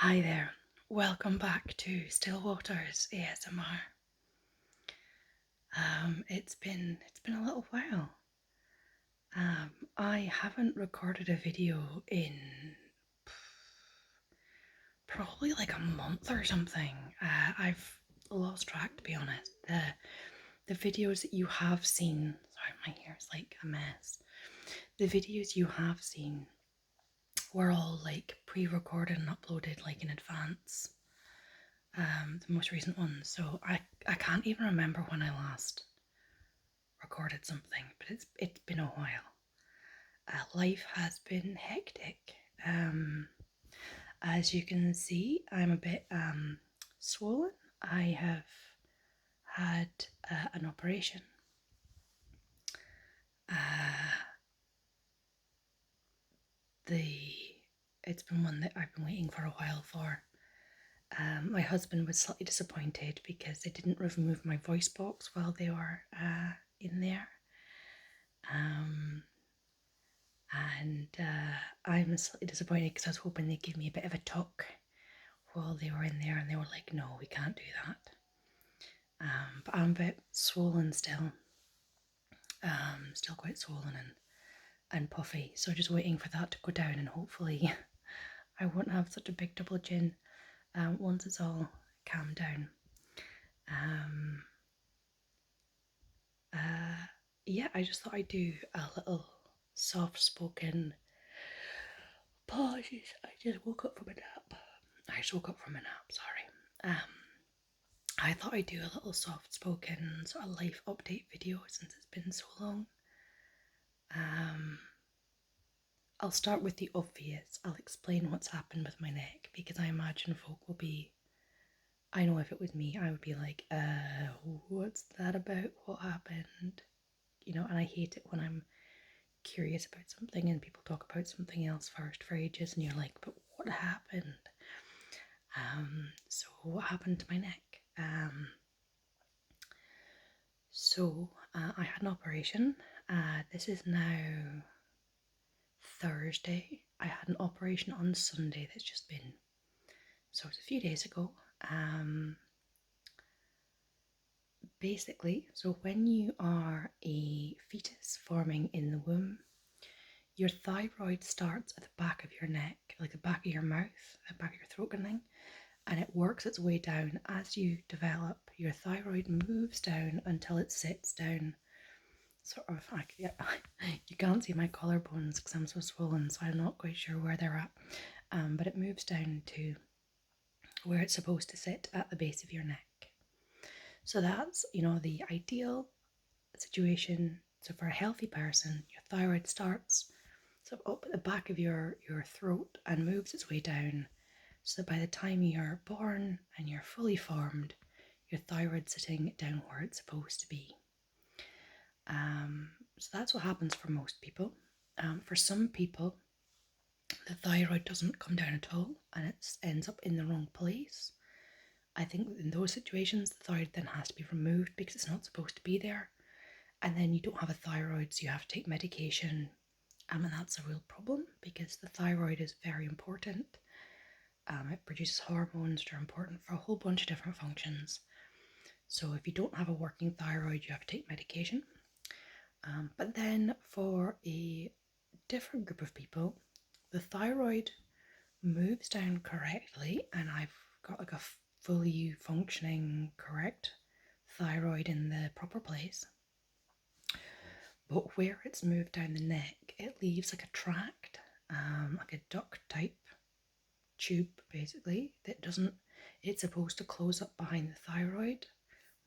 Hi there. Welcome back to Still Waters ASMR. It's been a little while. I haven't recorded a video in probably like a month or something. I've lost track, to be honest. The videos that you have seen. Sorry, my hair's like a mess. The videos you have seen were all like pre-recorded and uploaded like in advance. The most recent ones. So I can't even remember when I last recorded something, but it's been a while. Life has been hectic. As you can see, I'm a bit swollen. I have had an operation. The It's been one that I've been waiting for a while for. My husband was slightly disappointed because they didn't remove my voice box while they were in there. And I'm slightly disappointed because I was hoping they'd give me a bit of a talk while they were in there, and they were like, no, we can't do that. But I'm a bit swollen still, still quite swollen and puffy, so just waiting for that to go down, and hopefully I won't have such a big double chin once it's all calmed down. Yeah, I just thought I'd do a little soft-spoken apologies. I just woke up from a nap. Sorry. I thought I'd do a little soft-spoken sort of life update video since it's been so long. I'll start with the obvious. I'll explain what's happened with my neck because I imagine folk will be. I know if it was me, I would be like, what's that about? What happened? And I hate it when I'm curious about something and people talk about something else first for ages and you're like, but what happened? So what happened to my neck? I had an operation. This is now Thursday. I had an operation on Sunday that's just been. So it's a few days ago. Basically, so when you are a fetus forming in the womb, your thyroid starts at the back of your neck, like the back of your mouth, the back of your throat kind of thing, and it works its way down. As you develop, your thyroid moves down until it sits down. Sort of, you can't see my collarbones because I'm so swollen, so I'm not quite sure where they're at. But it moves down to where it's supposed to sit at the base of your neck. So that's, the ideal situation. So for a healthy person, your thyroid starts sort of up at the back of your throat and moves its way down. So by the time you're born and you're fully formed, your thyroid's sitting down where it's supposed to be. So that's what happens for most people. For some people, the thyroid doesn't come down at all and it ends up in the wrong place. I think in those situations, the thyroid then has to be removed because it's not supposed to be there. And then you don't have a thyroid, so you have to take medication. And that's a real problem because the thyroid is very important. It produces hormones that are important for a whole bunch of different functions. So if you don't have a working thyroid, you have to take medication. But then for a different group of people, the thyroid moves down correctly, and I've got like a fully functioning correct thyroid in the proper place. But where it's moved down the neck, it leaves like a tract, like a duct type tube basically, that doesn't, it's supposed to close up behind the thyroid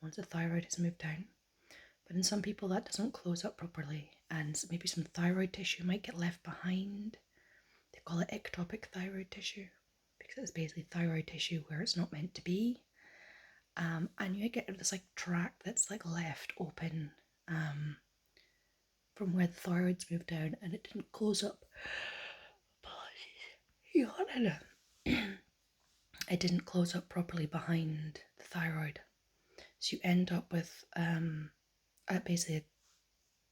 once the thyroid is moved down. But in some people that doesn't close up properly, and maybe some thyroid tissue might get left behind. They call it ectopic thyroid tissue because it's basically thyroid tissue where it's not meant to be. And you get this like tract that's like left open from where the thyroid's moved down, and it didn't close up. It didn't close up properly behind the thyroid, so you end up with basically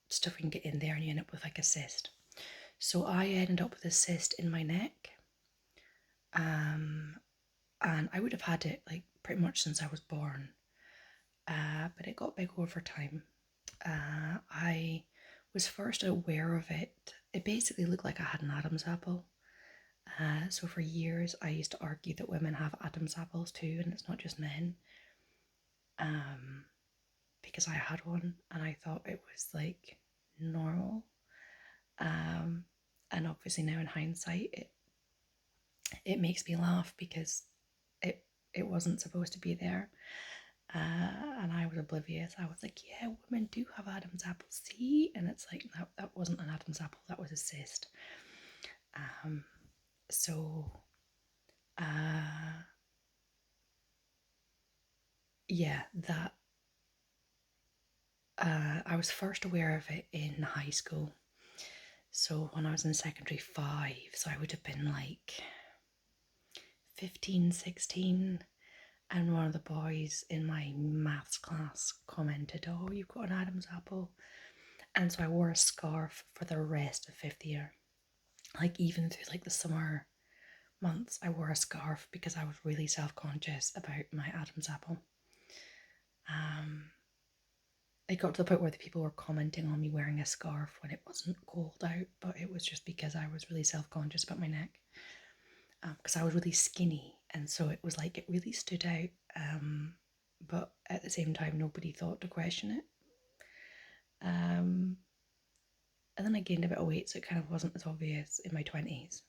stuff can get in there, and you end up with like a cyst. So I ended up with a cyst in my neck. and I would have had it like pretty much since I was born, but it got big over time. I was first aware of it. It basically looked like I had an Adam's apple. So for years, I used to argue that women have Adam's apples too, and it's not just men. Um, because I had one, and I thought it was like normal. Um, and obviously now in hindsight, it makes me laugh because it it wasn't supposed to be there. And I was oblivious. I was like, yeah, women do have Adam's apple, see? And it's like, no, that wasn't an Adam's apple, that was a cyst. Um, so, uh, yeah, that I was first aware of it in high school. So when I was in secondary 5, so I would have been like 15, 16. And one of the boys in my maths class commented, oh, you've got an Adam's apple. And so I wore a scarf for the rest of 5th year. Like even through like the summer months, I wore a scarf because I was really self-conscious about my Adam's apple. It got to the point where the people were commenting on me wearing a scarf when it wasn't cold out, but it was just because I was really self-conscious about my neck. Because I was really skinny, and so it was like it really stood out. But at the same time, nobody thought to question it. And then I gained a bit of weight, so it kind of wasn't as obvious in my 20s.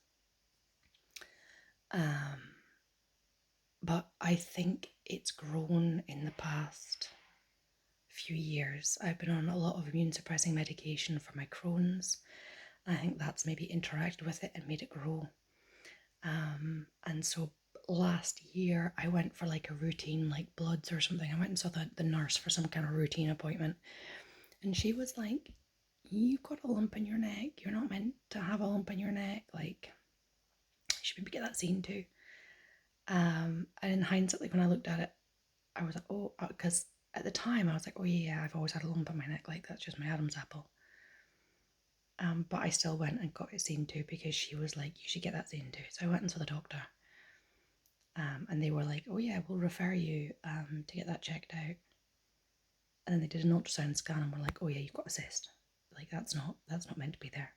But I think it's grown in the past few years. I've been on a lot of immune suppressing medication for my Crohn's. I think that's maybe interacted with it and made it grow. And so last year I went for like a routine, like bloods or something. I went and saw the nurse for some kind of routine appointment. And she was like, you've got a lump in your neck. You're not meant to have a lump in your neck. Like, you should maybe get that seen too. And in hindsight, like when I looked at it, I was like, oh, because at the time I was like, oh yeah, I've always had a lump in my neck. Like, that's just my Adam's apple. But I still went and got it seen too because she was like, you should get that seen too. So I went and saw the doctor. And they were like, oh yeah, we'll refer you to get that checked out. And then they did an ultrasound scan and were like, oh yeah, you've got a cyst. Like that's not meant to be there.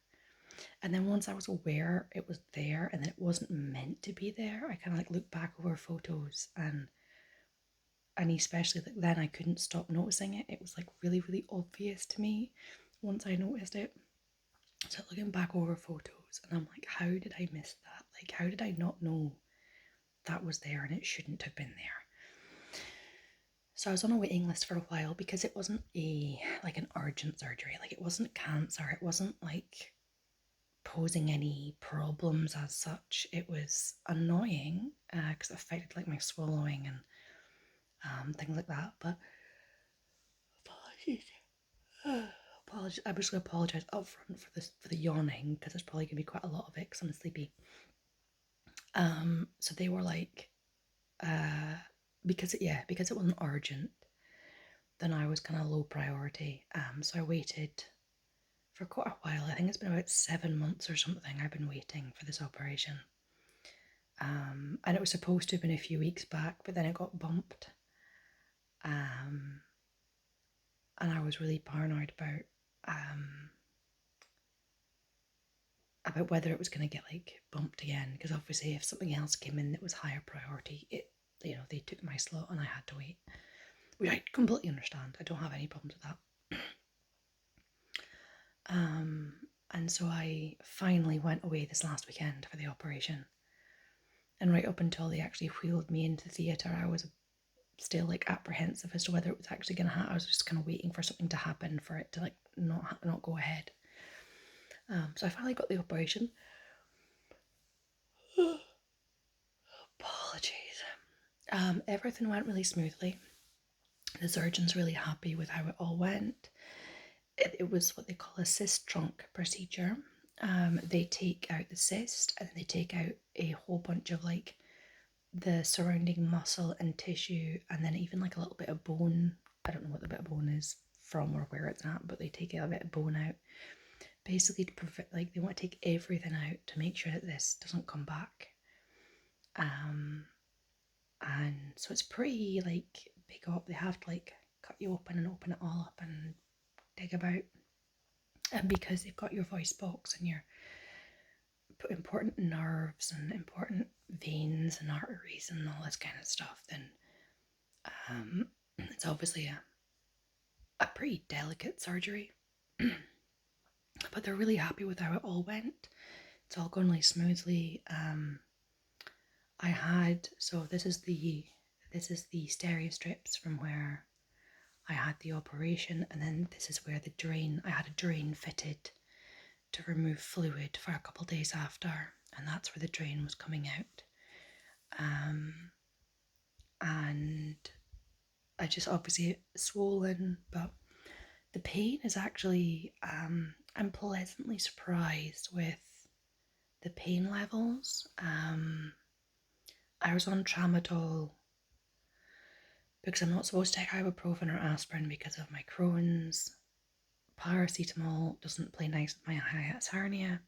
And then once I was aware it was there and that it wasn't meant to be there, I kind of like looked back over photos and especially like then I couldn't stop noticing it. It was like really, really obvious to me once I noticed it. So looking back over photos and I'm like, how did I miss that? Like, how did I not know that was there and it shouldn't have been there? So I was on a waiting list for a while because it wasn't like an urgent surgery. Like it wasn't cancer. It wasn't like posing any problems as such. It was annoying because it affected like my swallowing and things like that. But apologies. I was going to apologise up front for this, for the yawning, because there's probably going to be quite a lot of it because I'm sleepy. So they were like, because it wasn't urgent, then I was kind of low priority. So I waited for quite a while. I think it's been about 7 months or something. I've been waiting for this operation. And it was supposed to have been a few weeks back, but then it got bumped. And I was really paranoid about whether it was going to get like bumped again, because obviously if something else came in that was higher priority, they took my slot and I had to wait, which I completely understand. I don't have any problems with that. And so I finally went away this last weekend for the operation, and right up until they actually wheeled me into the theatre, I was still like apprehensive as to whether it was actually going to happen. I was just kind of waiting for something to happen for it to like not go ahead. So I finally got the operation. Apologies. Everything went really smoothly. The surgeon's really happy with how it all went. It was what they call a cyst trunk procedure. They take out the cyst and they take out a whole bunch of like the surrounding muscle and tissue, and then even like a little bit of bone. I don't know what the bit of bone is from or where it's at, but they take a bit of bone out. Basically to prevent, like they want to take everything out to make sure that this doesn't come back. and so it's pretty like big up. They have to like cut you open and open it all up and dig about. And because they've got your voice box and your important nerves and important veins and arteries and all this kind of stuff, then it's obviously a pretty delicate surgery. But they're really happy with how it all went. It's all gone really smoothly. I had, so this is the stereo strips from where I had the operation, and then this is where the drain, I had a drain fitted to remove fluid for a couple of days after, and that's where the drain was coming out. And I just obviously swollen, but the pain is actually, I'm pleasantly surprised with the pain levels. I was on tramadol because I'm not supposed to take ibuprofen or aspirin because of my Crohn's. Paracetamol doesn't play nice with my hiatus hernia.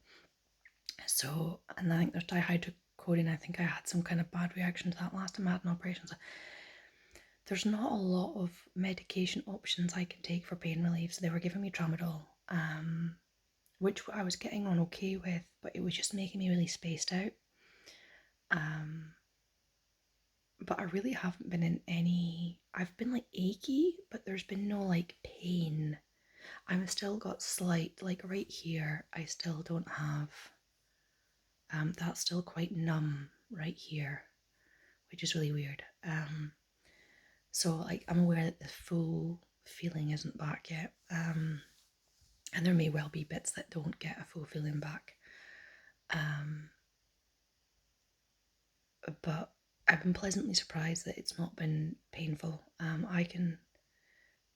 So, and I think there's dihydrocodeine. I think I had some kind of bad reaction to that last time I had an operation. So there's not a lot of medication options I can take for pain relief. So they were giving me tramadol, which I was getting on okay with, but it was just making me really spaced out. But I really haven't been in any. I've been like achy, but there's been no like pain. I'm still got slight, like right here, I still don't have. That's still quite numb right here, which is really weird. So like I'm aware that the full feeling isn't back yet. And there may well be bits that don't get a full feeling back. But I've been pleasantly surprised that it's not been painful. I can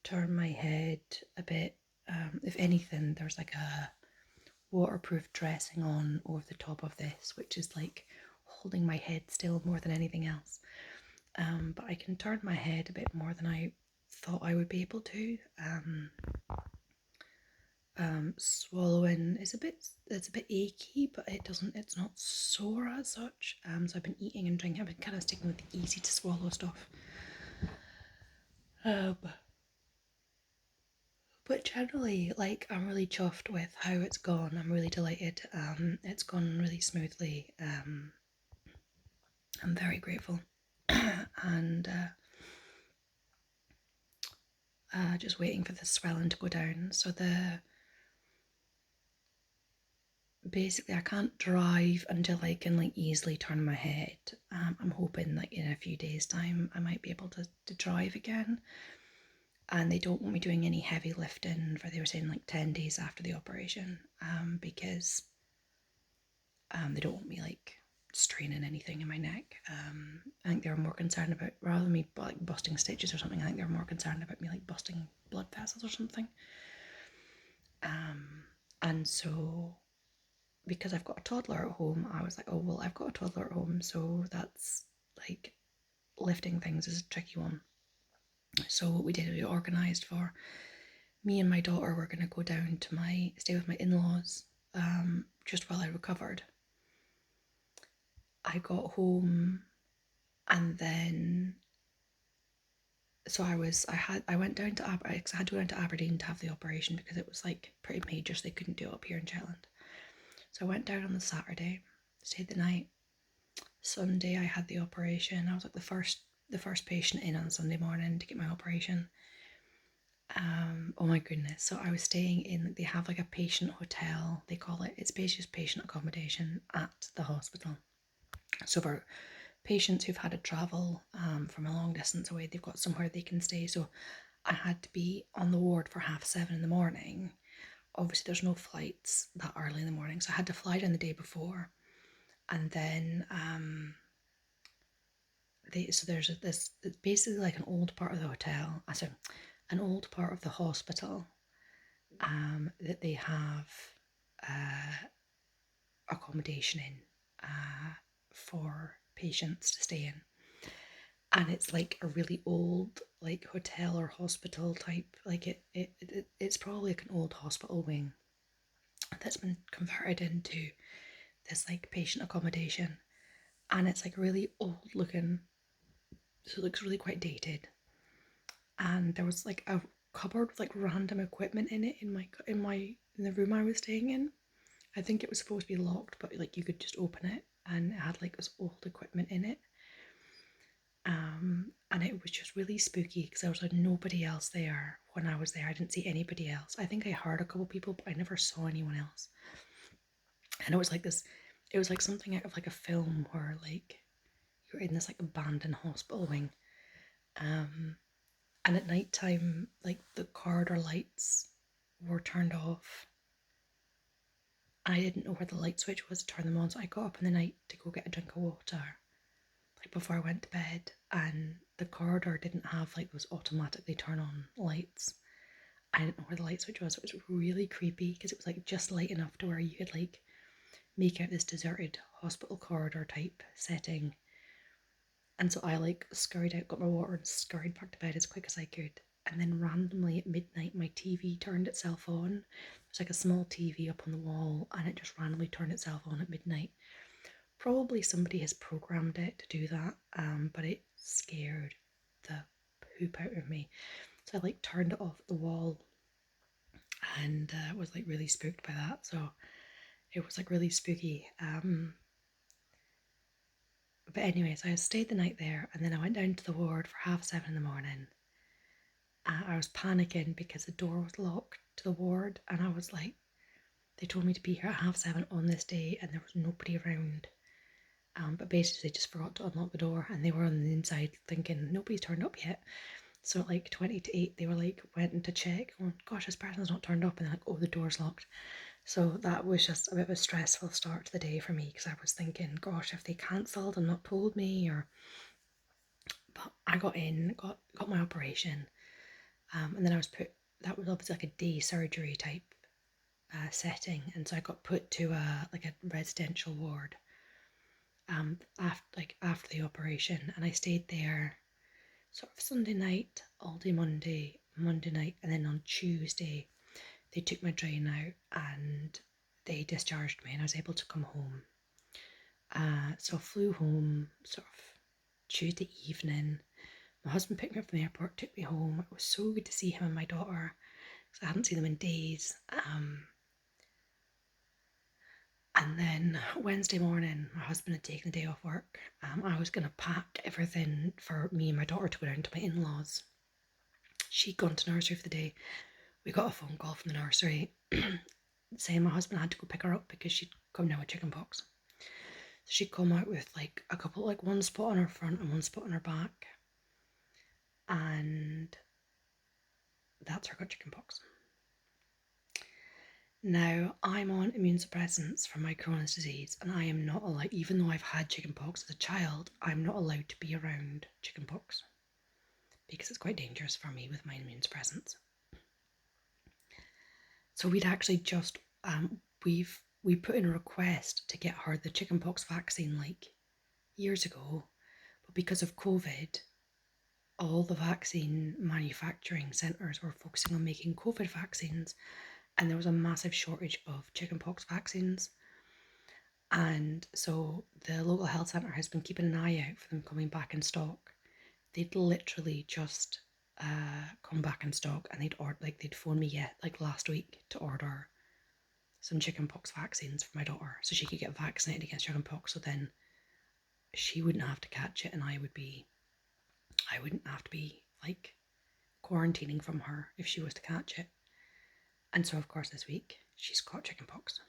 turn my head a bit. If anything, there's like a waterproof dressing on over the top of this, which is like holding my head still more than anything else. But I can turn my head a bit more than I thought I would be able to. Swallowing is it's a bit achy, but it's not sore as such. So I've been eating and drinking. I've been kind of sticking with the easy to swallow stuff. But generally, like, I'm really chuffed with how it's gone. I'm really delighted. It's gone really smoothly. I'm very grateful. And just waiting for the swelling to go down. So basically I can't drive until I can like easily turn my head. I'm hoping like in a few days time I might be able to drive again. And they don't want me doing any heavy lifting for, they were saying like 10 days after the operation, because they don't want me like straining anything in my neck. I think they were more concerned about, rather than me like busting stitches or something, I think they were more concerned about me like busting blood vessels or something. And so because I've got a toddler at home, I was like, oh well, I've got a toddler at home, so that's like lifting things is a tricky one. So what we did, we organised for me and my daughter were going to go down to stay with my in-laws, just while I recovered. I got home and then so I went down to Aberdeen, because I had to go down to Aberdeen to have the operation because it was like pretty major, so they couldn't do it up here in Shetland. So I went down on the Saturday, stayed the night. Sunday I had the operation. I was like the first patient in on Sunday morning to get my operation. Oh my goodness. So I was staying in, they have like a patient hotel, they call it. It's basically just patient accommodation at the hospital. So for patients who've had to travel from a long distance away, they've got somewhere they can stay. So I had to be on the ward for 7:30 in the morning. Obviously there's no flights that early in the morning, so I had to fly down the day before. And then there's this, it's basically like an old part of the hotel, sorry, an old part of the hospital, that they have accommodation in for patients to stay in. And it's like a really old like hotel or hospital type, like it's probably like an old hospital wing that's been converted into this like patient accommodation, and it's like really old looking. so it looks really quite dated. And there was like a cupboard with like random equipment in it in the room I was staying in. I think it was supposed to be locked, but like you could just open it, and it had like this old equipment in it. And it was just really spooky because there was like nobody else there when I was there. I didn't see anybody else. I think I heard a couple people, but I never saw anyone else. And it was like this, it was like something out of like a film where like you're in this like abandoned hospital wing. And at night time, like the corridor lights were turned off. I didn't know where the light switch was to turn them on, so I got up in the night to go get a drink of water, like before I went to bed, and the corridor didn't have like those automatically turn on lights. I didn't know where the light switch was. It was really creepy because it was like just light enough to where you could like make out this deserted hospital corridor type setting. And so I like scurried out, got my water, and scurried back to bed as quick as I could. And then randomly at midnight, my TV turned itself on. There's like a small TV up on the wall, and it just randomly turned itself on at midnight. Probably somebody has programmed it to do that, but it scared the poop out of me. So I like turned it off at the wall, and was like really spooked by that. So it was like really spooky. But anyways, I stayed the night there, and then I went down to the ward for 7:30 in the morning. I was panicking because the door was locked to the ward, and I was like, they told me to be here at 7:30 on this day, and there was nobody around. But basically, they just forgot to unlock the door, and they were on the inside thinking nobody's turned up yet. So at like 20 to 8, they were like went to check. Oh gosh, this person's not turned up, and they're like, oh, the door's locked. So that was just a bit of a stressful start to the day for me because I was thinking, gosh, if they cancelled and not told me, or. But I got in, got my operation, and then I was put. That was obviously like a day surgery type setting, and so I got put to a like a residential ward. After the operation, and I stayed there sort of Sunday night, all day Monday night, and then on Tuesday they took my drain out and they discharged me, and I was able to come home. So I flew home sort of Tuesday evening. My husband picked me up from the airport, took me home. It was so good to see him and my daughter because I hadn't seen them in days. And then Wednesday morning, my husband had taken the day off work. I was going to pack everything for me and my daughter to go down to my in-laws. She'd gone to nursery for the day. We got a phone call from the nursery saying my husband had to go pick her up because she'd come down with chicken pox. So she'd come out with like a couple, like one spot on her front and one spot on her back. And that's her got chicken pox. Now, I'm on immune suppressants for my Crohn's disease, and I am not allowed, even though I've had chickenpox as a child, I'm not allowed to be around chickenpox because it's quite dangerous for me with my immune suppressants. So we'd actually just we put in a request to get her the chickenpox vaccine like years ago, but because of COVID, all the vaccine manufacturing centres were focusing on making COVID vaccines, and there was a massive shortage of chickenpox vaccines. And so the local health centre has been keeping an eye out for them coming back in stock. They'd literally just come back in stock, and they'd phone me last week to order some chickenpox vaccines for my daughter so she could get vaccinated against chickenpox, so then she wouldn't have to catch it, and I wouldn't have to be like quarantining from her if she was to catch it. And so of course this week she's caught chickenpox.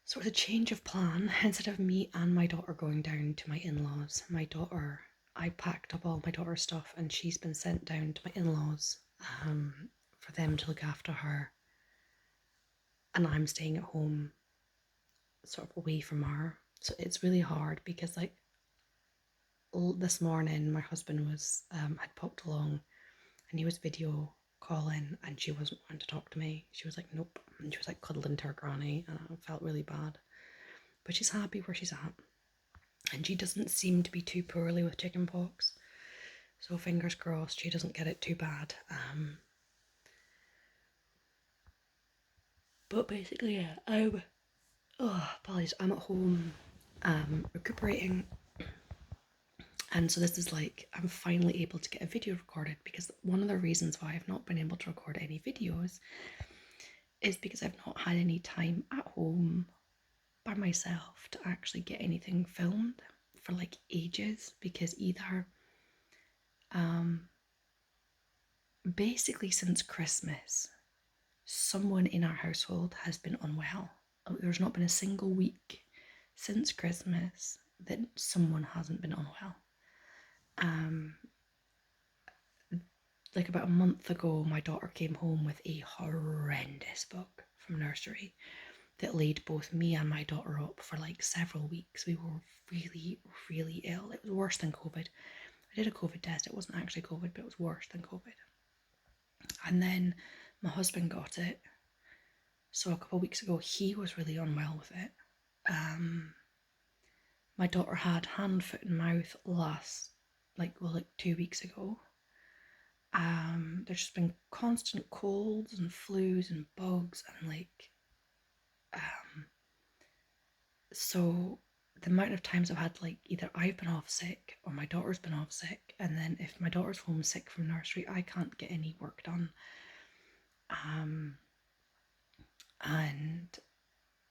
So it's a change of plan. Instead of me and my daughter going down to my in-laws, I packed up all my daughter's stuff, and she's been sent down to my in-laws for them to look after her. And I'm staying at home sort of away from her. So it's really hard because like this morning my husband was had popped along, and he was video calling, and she wasn't wanting to talk to me. She was like, nope. And she was like cuddling to her granny, and I felt really bad. But she's happy where she's at. And she doesn't seem to be too poorly with chickenpox. So fingers crossed she doesn't get it too bad. But basically, yeah, apologies, I'm at home recuperating. And so this is like, I'm finally able to get a video recorded, because one of the reasons why I've not been able to record any videos is because I've not had any time at home by myself to actually get anything filmed for like ages, because either basically since Christmas, someone in our household has been unwell. There's not been a single week since Christmas that someone hasn't been unwell. Like about a month ago, my daughter came home with a horrendous bug from nursery that laid both me and my daughter up for like several weeks. We were really, really ill. It was worse than COVID. I did a COVID test. It wasn't actually COVID, but it was worse than COVID. And then my husband got it. So a couple of weeks ago, he was really unwell with it. My daughter had hand, foot, and mouth like 2 weeks ago. There's just been constant colds and flus and bugs and so the amount of times I've had like either I've been off sick or my daughter's been off sick, and then if my daughter's homesick from nursery, I can't get any work done. And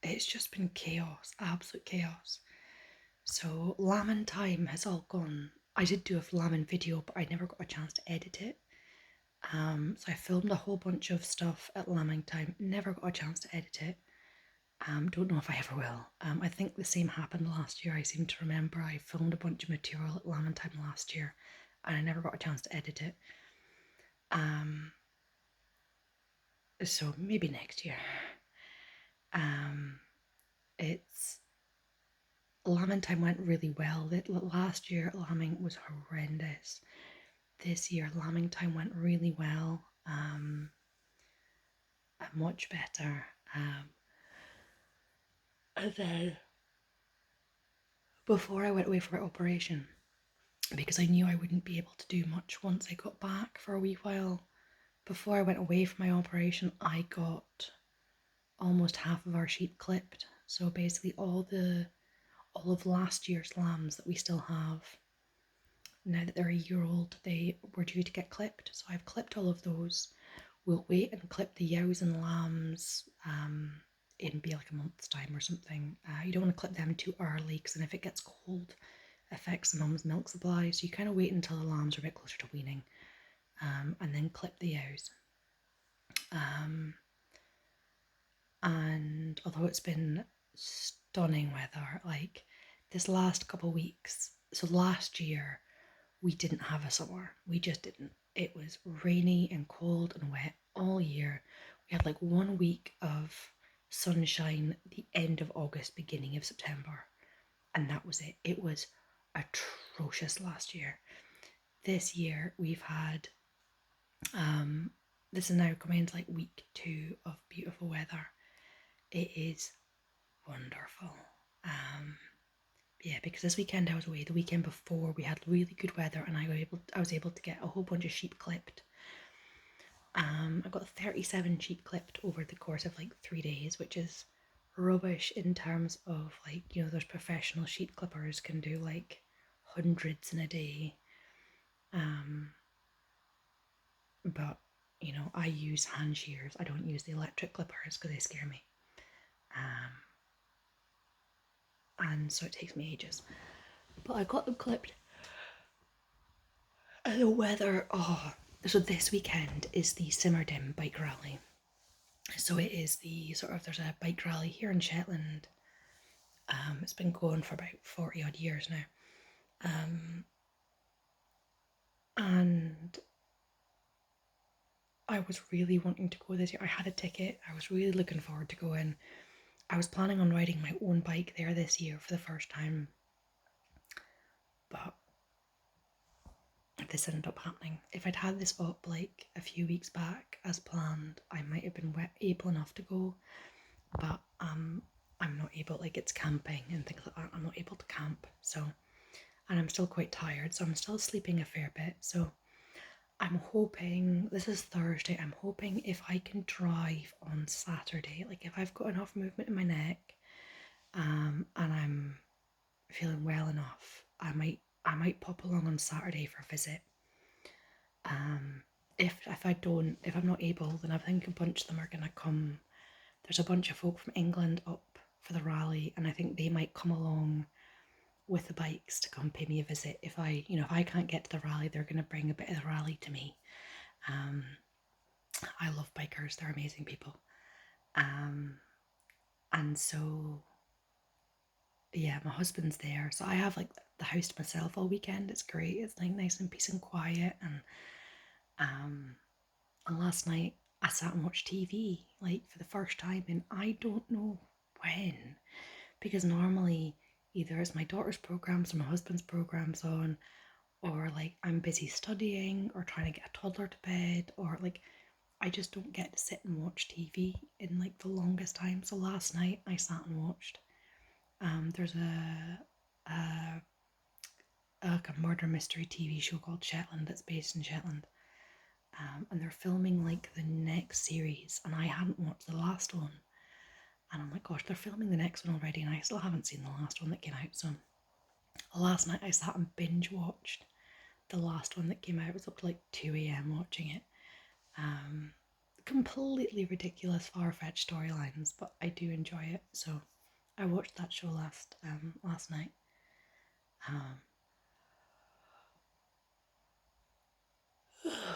it's just been chaos, absolute chaos. So lambing time has all gone. I did do a lambing video, but I never got a chance to edit it. So I filmed a whole bunch of stuff at lambing time, never got a chance to edit it. Don't know if I ever will. I think the same happened last year. I seem to remember I filmed a bunch of material at lambing time last year, and I never got a chance to edit it. So maybe next year. It's lambing time went really well. Last year lambing was horrendous. This year lambing time went really well. Much better. And then before I went away for my operation, because I knew I wouldn't be able to do much once I got back for a wee while, before I went away for my operation, I got almost half of our sheep clipped. So basically all of last year's lambs that we still have, now that they're a year old, they were due to get clipped. So I've clipped all of those. We'll wait and clip the ewes and lambs in be like a month's time or something. You don't want to clip them too early, because then if it gets cold, it affects the mum's milk supply. So you kind of wait until the lambs are a bit closer to weaning, and then clip the ewes. And although it's been stunning weather, like this last couple of weeks, so last year we didn't have a summer. We just didn't. It was rainy and cold and wet all year. We had like 1 week of sunshine the end of August, beginning of September, and that was it. It was atrocious last year. This year we've had this is now coming into like week 2 of beautiful weather. It is wonderful. Yeah, because this weekend I was away. The weekend before we had really good weather, and I was able to get a whole bunch of sheep clipped. I got 37 sheep clipped over the course of like 3 days, which is rubbish in terms of like, those professional sheep clippers can do like hundreds in a day. But I use hand shears. I don't use the electric clippers because they scare me. And so it takes me ages. But I got them clipped. And the weather, so this weekend is the Simmerdim bike rally. So it is there's a bike rally here in Shetland. It's been going for about 40 odd years now. And I was really wanting to go this year. I had a ticket. I was really looking forward to going. I was planning on riding my own bike there this year for the first time. But this ended up happening. If I'd had this up like a few weeks back as planned, I might have been able enough to go. But I'm not able, like it's camping and things like that. I'm not able to camp. So, and I'm still quite tired. So I'm still sleeping a fair bit. So I'm hoping, this is Thursday, I'm hoping if I can drive on Saturday, like if I've got enough movement in my neck, and I'm feeling well enough, I might I might pop along on Saturday for a visit. If I'm not able, then I think a bunch of them are gonna come. There's a bunch of folk from England up for the rally, and I think they might come along with the bikes to come pay me a visit. If I can't get to the rally, they're gonna bring a bit of the rally to me. I love bikers; they're amazing people. And so yeah, my husband's there, so I have like the house to myself all weekend. It's great. It's like nice and peace and quiet, and last night I sat and watched TV like for the first time and I don't know when, because normally either it's my daughter's programs or my husband's programs on, or like I'm busy studying or trying to get a toddler to bed, or like I just don't get to sit and watch TV in like the longest time. So last night I sat and watched. There's like a murder mystery TV show called Shetland that's based in Shetland, and they're filming like the next series, and I hadn't watched the last one, and I'm like, gosh, they're filming the next one already, and I still haven't seen the last one that came out. So last night I sat and binge watched the last one that came out. It was up to like 2 a.m. watching it. Completely ridiculous, far-fetched storylines, but I do enjoy it. So I watched that show last night.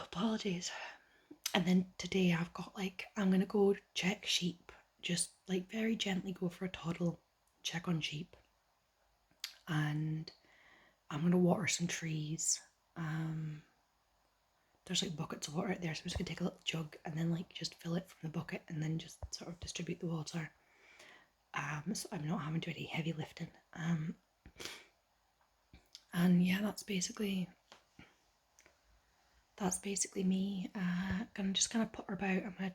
Apologies. And then today I've got like, I'm gonna go check sheep, just like very gently go for a toddle, check on sheep, and I'm gonna water some trees. There's like buckets of water out there, so I'm just gonna take a little jug and then like just fill it from the bucket and then just sort of distribute the water. So I'm not having to do any heavy lifting. And yeah, that's basically me. Gonna just kind of putter about. I'm gonna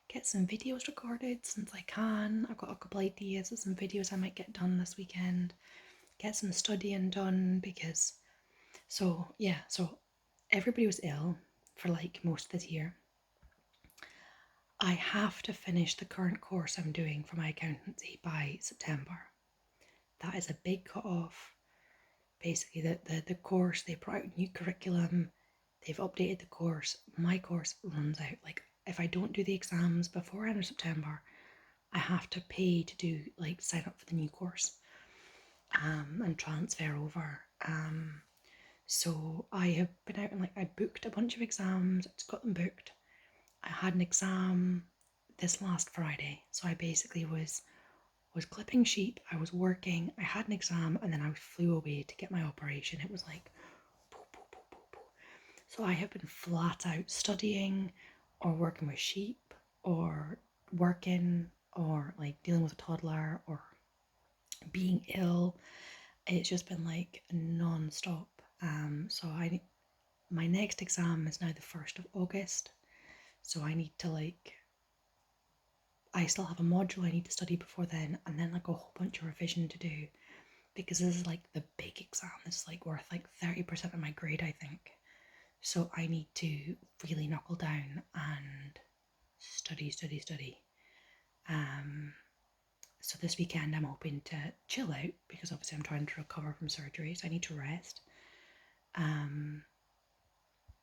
get some videos recorded since I can. I've got a couple ideas of some videos I might get done this weekend. Get some studying done because, so everybody was ill for like most of this year. I have to finish the current course I'm doing for my accountancy by September. That is a big cut off. Basically, the course, they brought out new curriculum, they've updated the course. My course runs out. Like, if I don't do the exams before end of September, I have to pay to do like sign up for the new course, and transfer over. So I have been out and like I booked a bunch of exams. I just got them booked. I had an exam this last Friday, so I basically was clipping sheep. I was working. I had an exam, and then I flew away to get my operation. It was like, poo, poo, poo, poo, poo. So I have been flat out studying, or working with sheep, or working, or like dealing with a toddler, or being ill. It's just been like non-stop. So my next exam is now the 1st of August. So I need to like, I still have a module I need to study before then, and then like a whole bunch of revision to do, because this is like the big exam. This is like worth like 30% of my grade, I think. So I need to really knuckle down and study, study, study. So this weekend I'm hoping to chill out because obviously I'm trying to recover from surgery, so I need to rest.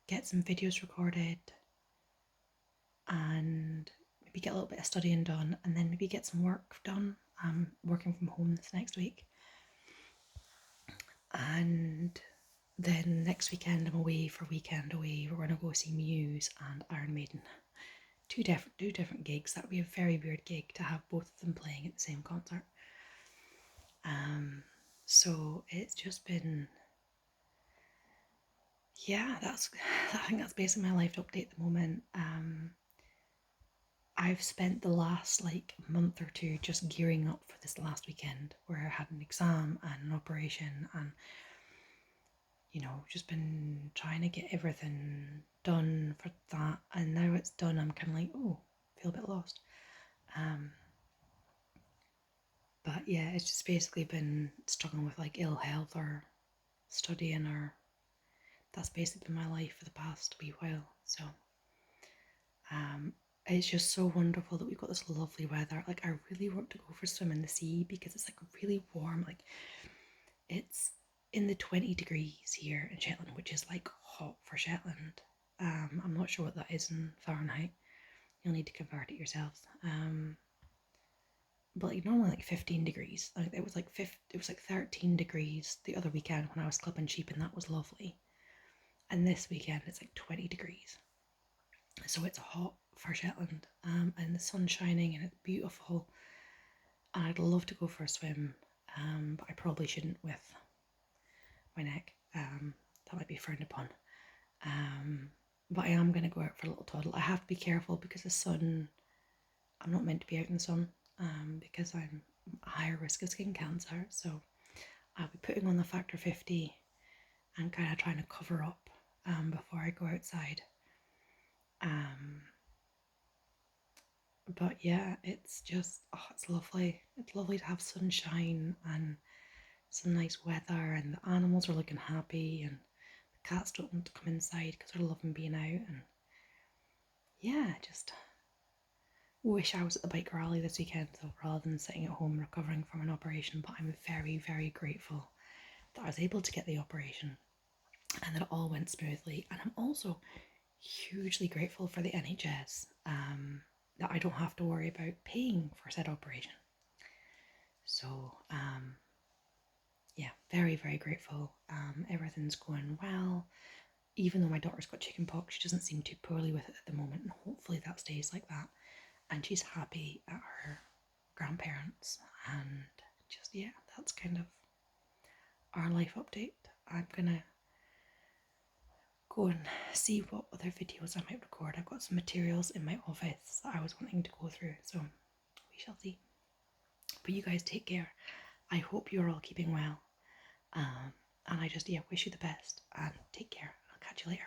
Get some videos recorded and maybe get a little bit of studying done, and then maybe get some work done. I'm working from home this next week. And then next weekend I'm away for weekend away. We're going to go see Muse and Iron Maiden. Two different gigs. That would be a very weird gig to have both of them playing at the same concert. So it's just been, yeah, I think that's basically my life update at the moment. I've spent the last like month or two just gearing up for this last weekend where I had an exam and an operation, and just been trying to get everything done for that. And now it's done, I'm kind of like, oh, feel a bit lost. But yeah, it's just basically been struggling with like ill health or studying, or that's basically been my life for the past wee while. So it's just so wonderful that we've got this lovely weather. Like, I really want to go for a swim in the sea because it's like really warm. Like, it's in the 20 degrees here in Shetland, which is like hot for Shetland. I'm not sure what that is in Fahrenheit. You'll need to convert it yourselves. But like normally like 15 degrees. Like it was like 13 degrees the other weekend when I was clipping sheep, and that was lovely. And this weekend it's like 20 degrees. So it's hot for Shetland. And the sun's shining and it's beautiful. And I'd love to go for a swim, but I probably shouldn't with my neck. That might be frowned upon. But I am going to go out for a little toddle. I have to be careful because the sun, I'm not meant to be out in the sun, because I'm a higher risk of skin cancer. So I'll be putting on the factor 50 and kind of trying to cover up before I go outside. But yeah, it's just, oh, it's lovely. It's lovely to have sunshine and some nice weather, and the animals are looking happy, and the cats don't want to come inside because they're loving being out. And yeah, just wish I was at the bike rally this weekend though, rather than sitting at home recovering from an operation. But I'm very, very grateful that I was able to get the operation and that it all went smoothly. And I'm also hugely grateful for the NHS, that I don't have to worry about paying for said operation. So yeah, very, very grateful. Everything's going well. Even though my daughter's got chicken pox, she doesn't seem too poorly with it at the moment, and hopefully that stays like that. And she's happy at her grandparents, and just, yeah, that's kind of our life update. I'm gonna go and see what other videos I might record. I've got some materials in my office that I was wanting to go through, so we shall see. But you guys take care. I hope you're all keeping well. And I just, yeah, wish you the best and take care. I'll catch you later.